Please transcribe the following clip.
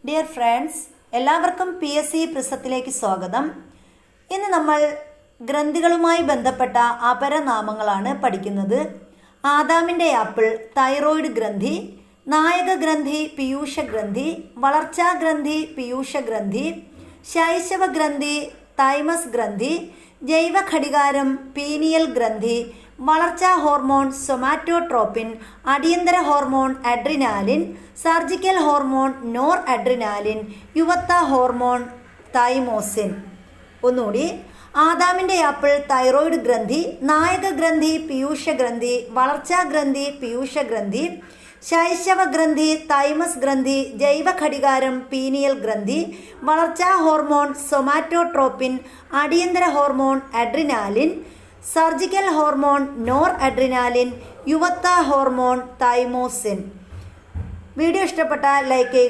Dear friends, എല്ലാവർക്കും PSC പ്രിസത്തിലേക്ക് സ്വാഗതം. ഇന്ന് നമ്മൾ ഗ്രന്ഥികളുമായി ബന്ധപ്പെട്ട അപരനാമങ്ങളാണ് പഠിക്കുന്നത്. ആദാമിൻ്റെ ആപ്പിൾ തൈറോയിഡ് ഗ്രന്ഥി, നായക ഗ്രന്ഥി പീയൂഷ ഗ്രന്ഥി, വളർച്ചാ ഗ്രന്ഥി പീയൂഷ ഗ്രന്ഥി, ശൈശവ ഗ്രന്ഥി തൈമസ് ഗ്രന്ഥി, ജൈവ ഘടികാരം പീനിയൽ ഗ്രന്ഥി, വളർച്ചാ ഹോർമോൺ സൊമാറ്റോട്രോപ്പിൻ, അടിയന്തര hormone adrenaline, surgical hormone noradrenaline, യുവത്വ ഹോർമോൺ തൈമോസിൻ. ഒന്നുകൂടി: ആദാമിൻ്റെ ആപ്പിൾ തൈറോയിഡ് ഗ്രന്ഥി, നായക ഗ്രന്ഥി പീയൂഷ ഗ്രന്ഥി, വളർച്ചാ ഗ്രന്ഥി പീയൂഷ ഗ്രന്ഥി, ശൈശവ ഗ്രന്ഥി തൈമസ് ഗ്രന്ഥി, ജൈവ ഘടികാരം പീനിയൽ ഗ്രന്ഥി, വളർച്ചാ ഹോർമോൺ സൊമാറ്റോട്രോപ്പിൻ, അടിയന്തര hormone adrenaline, surgical hormone noradrenaline, യുവത്വ ഹോർമോൺ തൈമോസിൻ. വീഡിയോ ഇഷ്ടപ്പെട്ടാൽ ലൈക്ക് ചെയ്യുക.